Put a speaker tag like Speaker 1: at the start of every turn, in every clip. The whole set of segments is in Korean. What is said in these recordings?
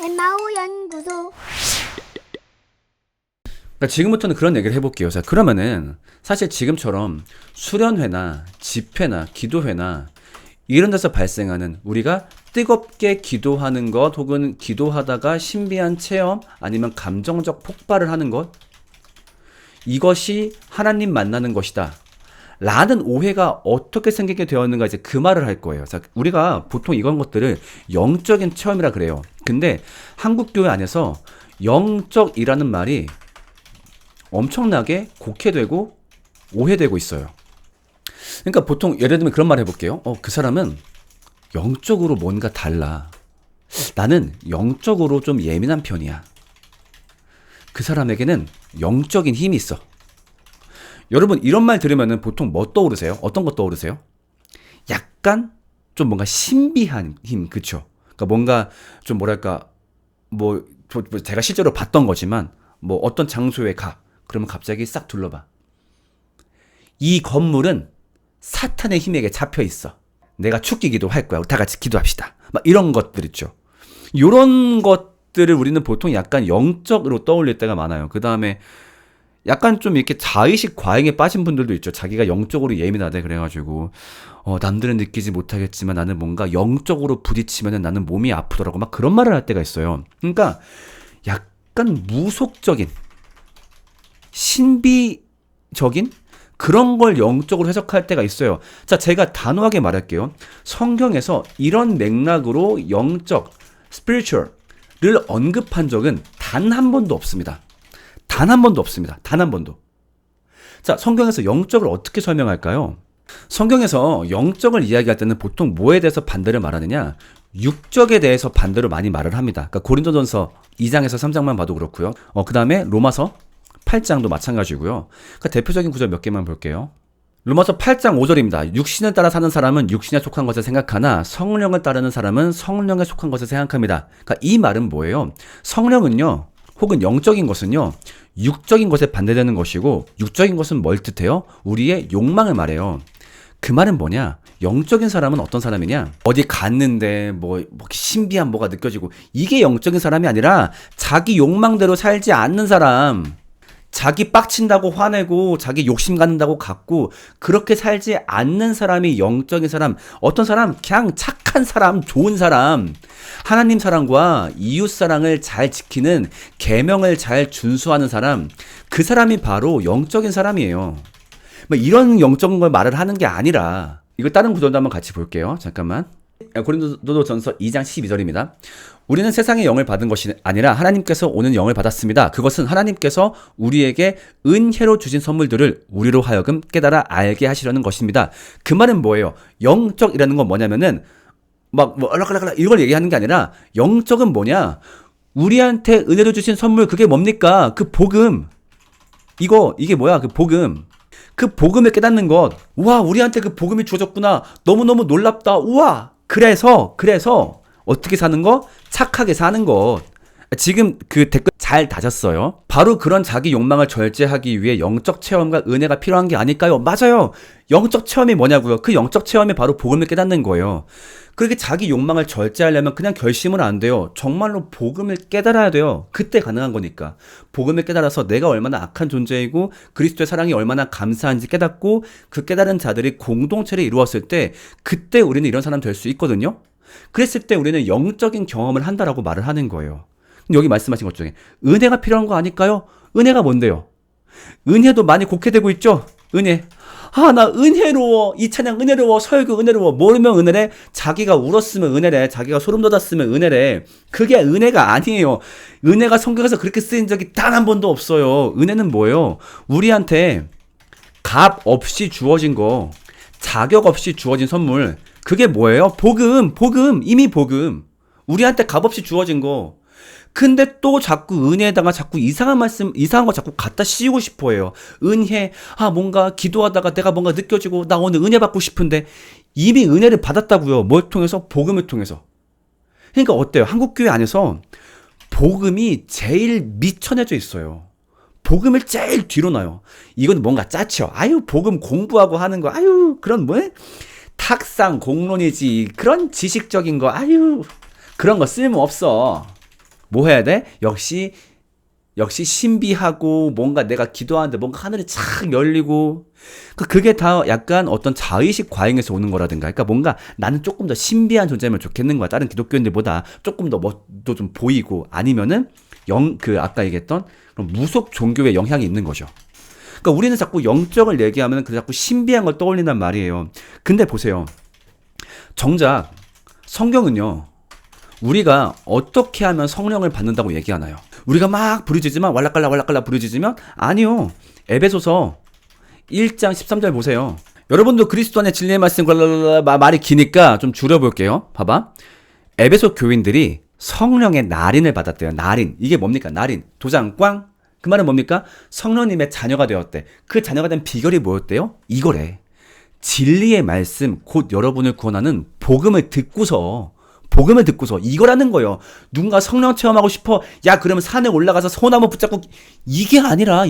Speaker 1: 엠마오 연구소.
Speaker 2: 그러니까 지금부터는 그런 얘기를 해볼게요. 자, 그러면은 사실 지금처럼 수련회나 집회나 기도회나 이런 데서 발생하는 우리가 뜨겁게 기도하는 것 혹은 기도하다가 신비한 체험 아니면 감정적 폭발을 하는 것, 이것이 하나님 만나는 것이다 라는 오해가 어떻게 생기게 되었는가, 이제 그 말을 할 거예요. 자, 우리가 보통 이런 것들을 영적인 체험이라 그래요. 근데 한국교회 안에서 영적이라는 말이 엄청나게 곡해되고 오해되고 있어요. 그러니까 보통 예를 들면 그런 말 해볼게요. 그 사람은 영적으로 뭔가 달라. 나는 영적으로 좀 예민한 편이야. 그 사람에게는 영적인 힘이 있어. 여러분, 이런 말 들으면 보통 뭐 떠오르세요? 어떤 거 떠오르세요? 약간 좀 뭔가 신비한 힘, 그쵸? 그러니까 뭔가 좀 뭐랄까, 뭐 제가 실제로 봤던 거지만 뭐 어떤 장소에 가. 그러면 갑자기 싹 둘러봐. 이 건물은 사탄의 힘에게 잡혀 있어. 내가 죽기 기도할 거야. 다 같이 기도합시다. 막 이런 것들 있죠. 이런 것들을 우리는 보통 약간 영적으로 떠올릴 때가 많아요. 그 다음에 약간 좀 이렇게 자의식 과잉에 빠진 분들도 있죠. 자기가 영적으로 예민하대 그래가지고 남들은 느끼지 못하겠지만 나는 뭔가 영적으로 부딪히면 나는 몸이 아프더라고, 막 그런 말을 할 때가 있어요. 그러니까 약간 무속적인 신비적인 그런 걸 영적으로 해석할 때가 있어요. 자, 제가 단호하게 말할게요. 성경에서 이런 맥락으로 영적, spiritual을 언급한 적은 단 한 번도 없습니다. 단 한 번도 없습니다. 단 한 번도. 자, 성경에서 영적을 어떻게 설명할까요? 성경에서 영적을 이야기할 때는 보통 뭐에 대해서 반대를 말하느냐? 육적에 대해서 반대로 많이 말을 합니다. 그러니까 고린도전서 2장에서 3장만 봐도 그렇고요. 그 다음에 로마서 8장도 마찬가지고요. 그러니까 대표적인 구절 몇 개만 볼게요. 로마서 8장 5절입니다. 육신을 따라 사는 사람은 육신에 속한 것을 생각하나 성령을 따르는 사람은 성령에 속한 것을 생각합니다. 그러니까 이 말은 뭐예요? 성령은요, 혹은 영적인 것은요, 육적인 것에 반대되는 것이고, 육적인 것은 뭘 뜻해요? 우리의 욕망을 말해요. 그 말은 뭐냐? 영적인 사람은 어떤 사람이냐? 어디 갔는데 뭐 신비한 뭐가 느껴지고, 이게 영적인 사람이 아니라 자기 욕망대로 살지 않는 사람, 자기 빡친다고 화내고 자기 욕심 갖는다고 갖고 그렇게 살지 않는 사람이 영적인 사람. 어떤 사람? 그냥 착한 사람, 좋은 사람, 하나님 사랑과 이웃 사랑을 잘 지키는, 계명을 잘 준수하는 사람, 그 사람이 바로 영적인 사람이에요. 뭐 이런 영적인 걸 말을 하는 게 아니라, 이거 다른 구절도 한번 같이 볼게요. 잠깐만. 고린도전서 2장 12절입니다. 우리는 세상의 영을 받은 것이 아니라 하나님께서 오는 영을 받았습니다. 그것은 하나님께서 우리에게 은혜로 주신 선물들을 우리로 하여금 깨달아 알게 하시려는 것입니다. 그 말은 뭐예요? 영적이라는 건 뭐냐면은 얼락말락 이걸 얘기하는 게 아니라, 영적은 뭐냐? 우리한테 은혜로 주신 선물, 그게 뭡니까? 그 복음. 이게 뭐야? 그 복음. 그 복음을 깨닫는 것. 와, 우리한테 그 복음이 주어졌구나. 너무너무 놀랍다. 우와. 그래서 어떻게 사는 거? 착하게 사는 것. 지금 그 댓글 잘 다셨어요. 바로 그런 자기 욕망을 절제하기 위해 영적 체험과 은혜가 필요한 게 아닐까요? 맞아요. 영적 체험이 뭐냐고요? 그 영적 체험이 바로 복음을 깨닫는 거예요. 그렇게 자기 욕망을 절제하려면 그냥 결심은 안 돼요. 정말로 복음을 깨달아야 돼요. 그때 가능한 거니까. 복음을 깨달아서 내가 얼마나 악한 존재이고 그리스도의 사랑이 얼마나 감사한지 깨닫고, 그 깨달은 자들이 공동체를 이루었을 때, 그때 우리는 이런 사람 될 수 있거든요. 그랬을 때 우리는 영적인 경험을 한다라고 말을 하는 거예요. 여기 말씀하신 것 중에 은혜가 필요한 거 아닐까요? 은혜가 뭔데요? 은혜도 많이 곡해되고 있죠? 은혜. 나 은혜로워. 이 찬양 은혜로워. 설교 은혜로워. 모르면 은혜래? 자기가 울었으면 은혜래. 자기가 소름 돋았으면 은혜래. 그게 은혜가 아니에요. 은혜가 성경에서 그렇게 쓰인 적이 단 한 번도 없어요. 은혜는 뭐예요? 우리한테 값 없이 주어진 거, 자격 없이 주어진 선물. 그게 뭐예요? 복음. 이미 복음. 우리한테 값 없이 주어진 거. 근데 또 자꾸 은혜에다가 자꾸 이상한 거 자꾸 갖다 씌우고 싶어 해요. 은혜, 뭔가 기도하다가 내가 뭔가 느껴지고 나 오늘 은혜 받고 싶은데, 이미 은혜를 받았다고요. 뭘 통해서? 복음을 통해서. 그러니까 어때요? 한국교회 안에서 복음이 제일 미천해져 있어요. 복음을 제일 뒤로 놔요. 이건 뭔가 짜쳐. 복음 공부하고 하는 거. 그런 탁상 공론이지. 그런 지식적인 거. 그런 거 쓸모없어. 뭐 해야 돼? 역시 신비하고 뭔가 내가 기도하는데 뭔가 하늘이 착 열리고 그게 다 약간 어떤 자의식 과잉에서 오는 거라든가 그러니까 뭔가 나는 조금 더 신비한 존재면 좋겠는 거야. 다른 기독교인들보다 조금 더 멋도 좀 보이고 아니면은 아까 얘기했던 그런 무속 종교의 영향이 있는 거죠. 그러니까 우리는 자꾸 영적을 얘기하면 자꾸 신비한 걸 떠올린단 말이에요. 근데 보세요. 정작 성경은요. 우리가 어떻게 하면 성령을 받는다고 얘기하나요? 우리가 막 부르짖으면 왈락갈락 부르짖으면 아니요. 에베소서 1장 13절 보세요. 여러분도 그리스도 안에 진리의 말씀 말이 기니까 좀 줄여볼게요. 봐봐. 에베소 교인들이 성령의 날인을 받았대요. 날인. 이게 뭡니까? 날인. 도장 꽝. 그 말은 뭡니까? 성령님의 자녀가 되었대. 그 자녀가 된 비결이 뭐였대요? 이거래. 진리의 말씀, 곧 여러분을 구원하는 복음을 듣고서 이거라는 거예요. 누군가 성령 체험하고 싶어. 야, 그러면 산에 올라가서 소나무 붙잡고 이게 아니라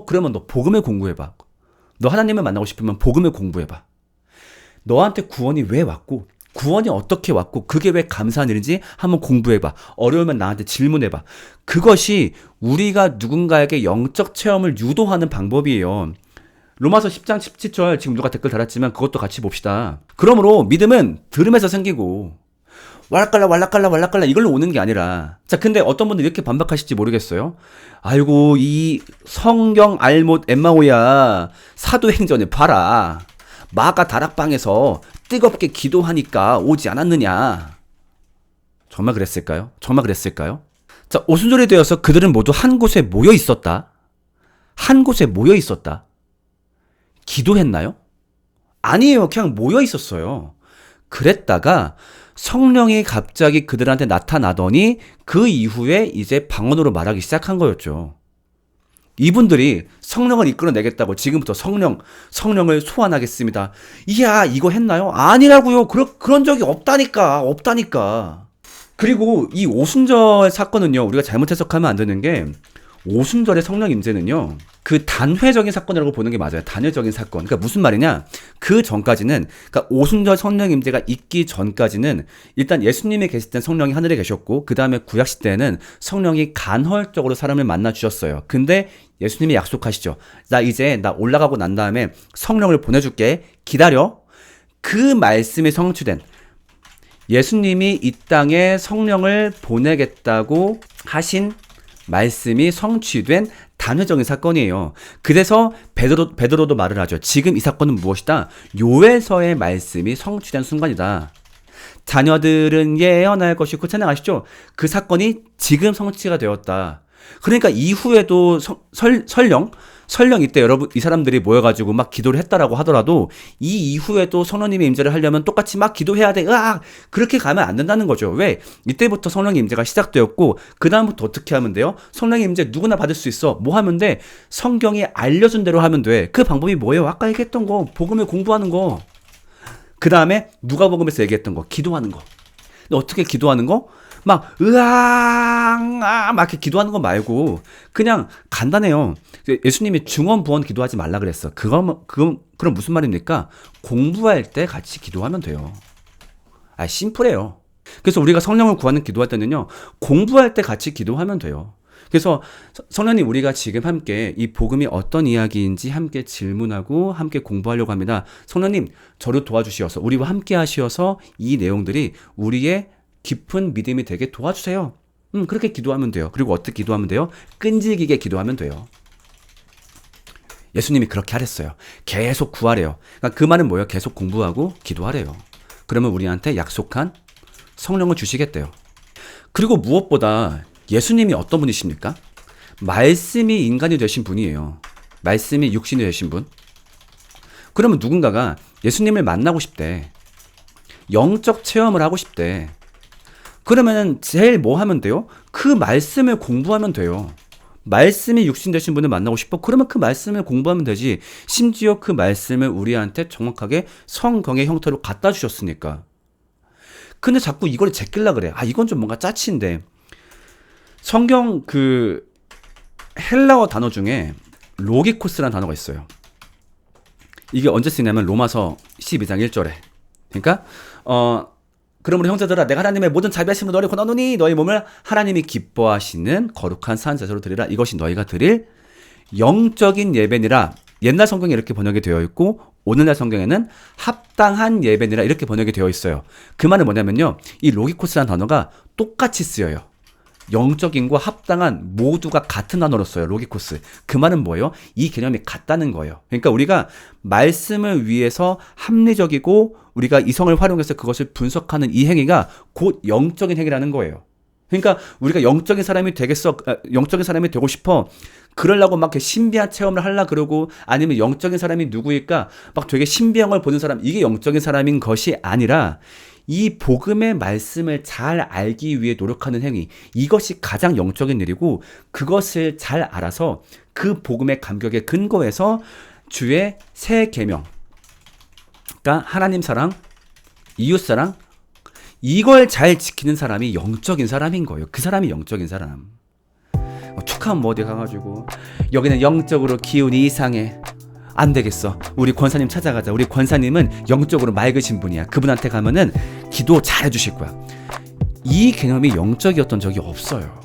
Speaker 2: 그러면 너 복음을 공부해봐. 너 하나님을 만나고 싶으면 복음을 공부해봐. 너한테 구원이 왜 왔고 구원이 어떻게 왔고 그게 왜 감사한 일인지 한번 공부해봐. 어려우면 나한테 질문해봐. 그것이 우리가 누군가에게 영적 체험을 유도하는 방법이에요. 로마서 10장 17절 지금 누가 댓글 달았지만 그것도 같이 봅시다. 그러므로 믿음은 들음에서 생기고 왈락갈락 이걸로 오는 게 아니라 자 근데 어떤 분들 이렇게 반박하실지 모르겠어요. 아이고 이 성경 알못 엠마오야 사도행전을 봐라. 마가 다락방에서 뜨겁게 기도하니까 오지 않았느냐. 정말 그랬을까요? 자 오순절이 되어서 그들은 모두 한 곳에 모여 있었다. 기도했나요? 아니에요. 그냥 모여 있었어요. 그랬다가 성령이 갑자기 그들한테 나타나더니 그 이후에 이제 방언으로 말하기 시작한 거였죠. 이분들이 성령을 이끌어내겠다고 지금부터 성령을 소환하겠습니다. 이야 이거 했나요? 아니라고요. 그런 적이 없다니까. 그리고 이 오순절 사건은요. 우리가 잘못 해석하면 안 되는 게 오순절의 성령 임재는요. 그 단회적인 사건이라고 보는 게 맞아요. 단회적인 사건. 그러니까 무슨 말이냐? 그 전까지는 그러니까 오순절 성령 임재가 있기 전까지는 일단 예수님이 계실 땐 성령이 하늘에 계셨고 그다음에 구약 시대에는 성령이 간헐적으로 사람을 만나 주셨어요. 근데 예수님이 약속하시죠. 나 올라가고 난 다음에 성령을 보내 줄게. 기다려. 그 말씀이 성취된 예수님이 이 땅에 성령을 보내겠다고 하신 말씀이 성취된 단회적인 사건이에요. 그래서 베드로도 말을 하죠. 지금 이 사건은 무엇이다? 요엘서의 말씀이 성취된 순간이다. 자녀들은 예언할 것이고 찬양하시죠? 그 사건이 지금 성취가 되었다. 그러니까 이후에도 설령 이때 여러분 이 사람들이 모여가지고 막 기도를 했다라고 하더라도 이 이후에도 성령님의 임재를 하려면 똑같이 막 기도해야 돼. 그렇게 가면 안 된다는 거죠. 왜? 이때부터 성령의 임재가 시작되었고 그 다음부터 어떻게 하면 돼요? 성령의 임재 누구나 받을 수 있어. 뭐 하면 돼? 성경이 알려준 대로 하면 돼. 그 방법이 뭐예요? 아까 얘기했던 거 복음을 공부하는 거. 그 다음에 누가복음에서 얘기했던 거 기도하는 거. 근데 어떻게 기도하는 거? 막 이렇게 기도하는 거 말고 그냥 간단해요. 예수님이 중언부언 기도하지 말라 그랬어. 그럼 무슨 말입니까? 공부할 때 같이 기도하면 돼요. 심플해요. 그래서 우리가 성령을 구하는 기도할 때는요. 공부할 때 같이 기도하면 돼요. 그래서 성령님 우리가 지금 함께 이 복음이 어떤 이야기인지 함께 질문하고 함께 공부하려고 합니다. 성령님 저를 도와주시어서 우리와 함께 하시어서 이 내용들이 우리의 깊은 믿음이 되게 도와주세요. 그렇게 기도하면 돼요. 그리고 어떻게 기도하면 돼요? 끈질기게 기도하면 돼요. 예수님이 그렇게 하랬어요. 계속 구하래요. 그러니까 그 말은 뭐예요? 계속 공부하고 기도하래요. 그러면 우리한테 약속한 성령을 주시겠대요. 그리고 무엇보다 예수님이 어떤 분이십니까? 말씀이 인간이 되신 분이에요. 말씀이 육신이 되신 분. 그러면 누군가가 예수님을 만나고 싶대. 영적 체험을 하고 싶대. 그러면 제일 뭐 하면 돼요? 그 말씀을 공부하면 돼요. 말씀이 육신 되신 분을 만나고 싶어? 그러면 그 말씀을 공부하면 되지. 심지어 그 말씀을 우리한테 정확하게 성경의 형태로 갖다 주셨으니까. 근데 자꾸 이걸 제끼려 그래. 이건 좀 뭔가 짜치인데. 성경 헬라어 단어 중에 로기코스라는 단어가 있어요. 이게 언제 쓰냐면 로마서 12장 1절에. 그러니까 그러므로 형제들아 내가 하나님의 모든 자비하심으로 너를 권하노니 너희 몸을 하나님이 기뻐하시는 거룩한 산 제사로 드리라. 이것이 너희가 드릴 영적인 예배니라. 옛날 성경에 이렇게 번역이 되어 있고 오늘날 성경에는 합당한 예배니라 이렇게 번역이 되어 있어요. 그 말은 뭐냐면요. 이 로기코스라는 단어가 똑같이 쓰여요. 영적인과 합당한 모두가 같은 단어로 써요. 로기코스. 그 말은 뭐예요? 이 개념이 같다는 거예요. 그러니까 우리가 말씀을 위해서 합리적이고 우리가 이성을 활용해서 그것을 분석하는 이 행위가 곧 영적인 행위라는 거예요. 그러니까 우리가 영적인 사람이 영적인 사람이 되고 싶어. 그러려고 막 신비한 체험을 하려 그러고 아니면 영적인 사람이 누구일까? 막 되게 신비한 걸 보는 사람, 이게 영적인 사람인 것이 아니라 이 복음의 말씀을 잘 알기 위해 노력하는 행위, 이것이 가장 영적인 일이고 그것을 잘 알아서 그 복음의 감격에 근거해서 주의 새 계명, 그러니까 하나님 사랑, 이웃 사랑, 이걸 잘 지키는 사람이 영적인 사람인 거예요. 그 사람이 영적인 사람. 툭하면 뭐 어디 가가지고 여기는 영적으로 기운이 이상해. 안 되겠어. 우리 권사님 찾아가자. 우리 권사님은 영적으로 맑으신 분이야. 그분한테 가면은 기도 잘 해주실 거야. 이 개념이 영적이었던 적이 없어요.